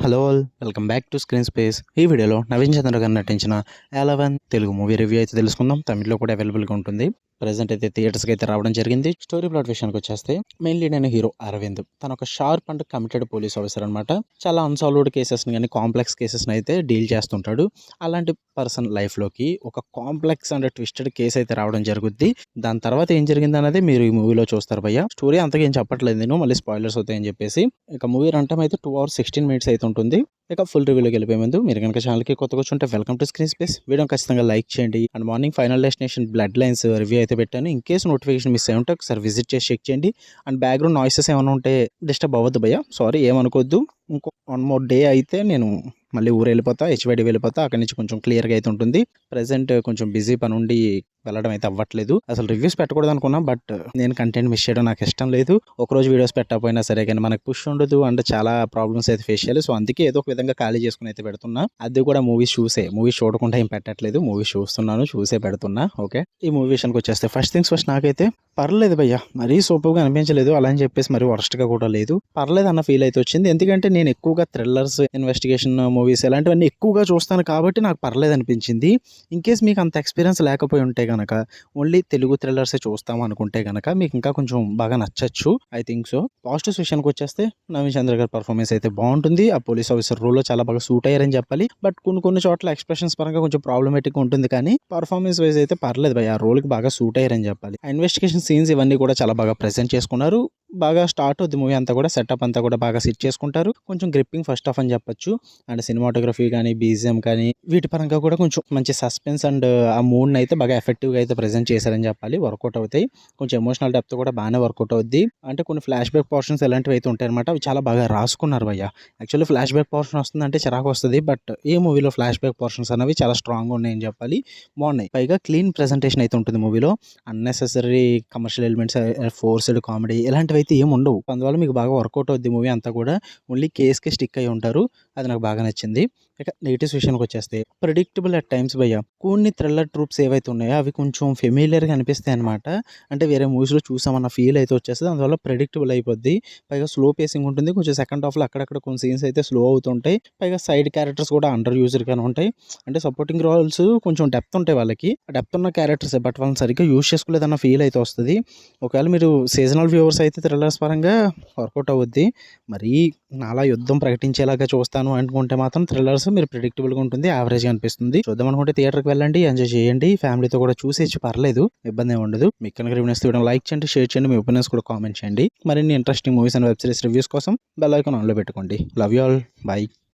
Hello all, welcome back to screen space. ఈ వీడియోలో నవీన్ చంద్ర గారు నటించిన 11 తెలుగు మూవీ రివ్యూ అయితే తెలుసుకుందాం. తమిళ్లో కూడా అవైలబుల్గా ఉంటుంది. ప్రజెంట్ అయితే థియేటర్స్కి అయితే రావడం జరిగింది. స్టోరీ ప్లాట్ విషయానికి వచ్చేస్తే మెయిన్ లీడ్ అయిన హీరో అరవింద్ తన ఒక sharp and committed police officer అనమాట. చాలా అన్సాల్వ్డ్ కేసెస్ని కానీ కాంప్లెక్స్ కేసెస్ని అయితే డీల్ చేస్తుంటాడు. అలాంటి పర్సన్ లైఫ్లోకి ఒక కాంప్లెక్స్ అండ్ ట్విస్టెడ్ కేసు అయితే రావడం జరుగుద్ది. దాని తర్వాత ఏం జరిగింది అనేది మీరు ఈ మూవీలో చూస్తారు భయ్య. స్టోరీ అంతగా ఏం చెప్పట్లేదు నేను, మళ్ళీ స్పాయిలర్స్ అవుతాయని చెప్పేసి. ఇక మూవీ రన్ టైం అయితే 2 hours 16 minutes అయితే ఉంటుంది. ఇక ఫుల్ రివ్యూలోకి వెళ్ళిపోయే ముందు మీరు కనుక ఛానల్కి కొత్తగా వచ్చుంటే welcome to screen space. Video ఖచ్చితంగా లైక్ చేయండి. And morning final destination blood lines review అయితే పెట్టాను. ఇన్ కేసు నోటిఫికేషన్ మిస్ అయి ఉంటే ఒకసారి విజిట్ చేసి చెక్ చేయండి. అండ్ బ్యాక్గ్రౌండ్ నాయిసెస్ ఏమైనా ఉంటే డిస్టర్బ్ అవ్వద్దు భయ్య, సారీ ఏమనుకోవద్దు. ఇంకో 1 more day అయితే నేను మళ్ళీ ఊరు వెళ్ళిపోతా, హెచ్వైడి వెళ్ళిపోతా. అక్కడి నుంచి కొంచెం క్లియర్గా అయితే ఉంటుంది. ప్రజెంట్ కొంచెం బిజీ పని ఉండి వెళ్ళడం అయితే అవ్వట్లేదు. అసలు రివ్యూస్ పెట్టకూడదు అనుకున్నా, బట్ నేను కంటెంట్ మిస్ చేయడం నాకు ఇష్టం లేదు. ఒకరోజు వీడియోస్ పెట్టకపోయినా సరే కానీ మనకు పుష్ ఉండదు అండ్ చాలా ప్రాబ్లమ్స్ అయితే ఫేస్ చేయాలి. సో అందుకే ఏదో ఒక విధంగా ఖాళీ చేసుకుని అయితే పెడుతున్నా. అది కూడా మూవీస్ చూడకుండా ఏం పెట్టట్లేదు. మూవీస్ చూస్తున్నాను, చూసే పెడుతున్నా. ఓకే, ఈ మూవీ విషయానికి వచ్చేస్తే ఫస్ట్ థింగ్స్ ఫస్ట్, నాకైతే పర్లేదు భయ్య, మరీ సూపర్గా అనిపించలేదు. అలా అని చెప్పేసి మరీ వర్స్ట్గా కూడా లేదు, పర్లేదు అన్న ఫీల్ అయితే వచ్చింది. ఎందుకంటే నేను ఎక్కువగా థ్రిల్లర్స్, ఇన్వెస్టిగేషన్ మూవీస్ ఇలాంటివన్నీ ఎక్కువగా చూస్తాను కాబట్టి నాకు పర్లేదు అనిపించింది. ఇన్ కేస్ మీకు అంత ఎక్స్పీరియన్స్ లేకపోయి ఉంటే కనుక, ఓన్లీ తెలుగు థ్రిల్లర్సే చూస్తాం అనుకుంటే కనుక మీకు ఇంకా కొంచెం బాగా నచ్చచ్చు, ఐ థింక్ సో. పాజిటివ్స్ విషయానికి వచ్చేస్తే నవీన్ చంద్ర గారి పర్ఫార్మెన్స్ అయితే బాగుంటుంది. ఆ పోలీస్ ఆఫీసర్ రోల్లో చాలా బాగా సూట్ అయ్యారని చెప్పాలి. బట్ కొన్ని చోట్ల ఎక్స్ప్రెషన్స్ పరంగా కొంచెం ప్రాబ్లమేటిక్ ఉంటుంది, కానీ పర్ఫార్మెన్స్ వైజ్ అయితే పర్లేదు భయ్, ఆ రోల్కి బాగా సూట్ అయ్యారని చెప్పాలి. ఆ ఇన్వెస్టిగేషన్ సీన్స్ ఇవన్నీ కూడా చాలా బాగా ప్రెజెంట్ చేసుకున్నారు. బాగా స్టార్ట్ అవుద్ది మూవీ అంతా కూడా, సెటప్ అంతా కూడా బాగా సెట్ చేసుకుంటారు. కొంచెం గ్రిప్పింగ్ ఫస్ట్ హాఫ్ అని చెప్పొచ్చు. అండ్ సినిమాటోగ్రఫీ కానీ, బీజిఎం కానీ, వీటి పరంగా కూడా కొంచెం మంచి సస్పెన్స్ అండ్ ఆ మూడ్ని అయితే బాగా ఎఫెక్టివ్గా అయితే ప్రెజెంట్ చేశారని చెప్పాలి. వర్కౌట్ అవుతాయి. కొంచెం ఎమోషనల్ డెప్త్ కూడా బాగానే వర్కౌట్ అవుద్ది. అంటే కొన్ని ఫ్లాష్ బ్యాక్ పోర్షన్స్ ఎలాంటివి అయితే ఉంటాయి అనమాట, అవి చాలా బాగా రాసుకున్నారు భయ్య. యాక్చువల్లీ ఫ్లాష్ బ్యాక్ పోర్షన్ వస్తుందంటే చిరాకు వస్తుంది, బట్ ఈ మూవీలో ఫ్లాష్ బ్యాక్ పోర్షన్స్ అనేవి చాలా స్ట్రాంగ్గా ఉన్నాయని చెప్పాలి. బాగున్నాయి. పైగా క్లీన్ ప్రెజెంటేషన్ అయితే ఉంటుంది మూవీలో. Unnecessary commercial elements, forced comedy ఇలాంటివి అయితే ఏమి ఉండవు. అందువల్ల మీకు బాగా వర్కౌట్ అవుద్ది మూవీ అంతా కూడా. ఓన్లీ కేస్కి స్టిక్ అయి ఉంటారు, అది నాకు బాగా నచ్చింది. ఇక నెగిటివ్స్ విషయానికి వచ్చేస్తే ప్రెడిక్టబుల్ అట్ టైమ్స్ భయ్య. కొన్ని థ్రిల్లర్ ట్రూప్స్ ఏవైతే ఉన్నాయో అవి కొంచెం ఫెమిలియర్గా అనిపిస్తాయి అనమాట. అంటే వేరే మూవీస్లో చూసామన్న ఫీల్ అయితే వచ్చేస్తుంది. అందువల్ల ప్రెడిక్టబుల్ అయిపోద్ది. పైగా స్లో పేసింగ్ ఉంటుంది. కొంచెం సెకండ్ హాఫ్లో అక్కడక్కడ కొన్ని సీన్స్ అయితే స్లో అవుతుంటాయి. పైగా సైడ్ క్యారెక్టర్స్ కూడా అండర్ యూజ్డ్గానే ఉంటాయి. అంటే సపోర్టింగ్ రోల్స్ కొంచెం డెప్త్ ఉంటాయి వాళ్ళకి, డెప్త్ ఉన్న క్యారెక్టర్స్, బట్ వాళ్ళని సరిగ్గా యూజ్ చేసుకోలేదన్న ఫీల్ అయితే వస్తుంది. ఒకవేళ మీరు సీజనల్ వ్యూవర్స్ అయితే థ్రిల్లర్స్ పరంగా వర్కౌట్ అవుద్ది. మరీ నాలా యుద్ధం ప్రకటించేలాగా చూస్తాను అనుకుంటే మాత్రం థ్రిల్లర్స్ మీరు ప్రెడిక్టబుల్గా ఉంటుంది, యావరేజ్గా అనిపిస్తుంది. చూద్దాం అనుకుంటే థియేటర్కి వెళ్ళండి, ఎంజాయ్ చేయండి. ఫ్యామిలీతో కూడా చూసేసి పర్లేదు, ఇబ్బంది ఏమి ఉండదు. మీకు కనుక రివ్యూస్ తీయడం లైక్ చేయండి, షేర్ చేయండి, మీ ఒపీనియన్స్ కూడా కామెంట్ చేయండి. మరిన్ని interesting movies and web series reviews కోసం బెల్ ఐకాన్ ఆన్లో పెట్టుకోండి. Love you all, by.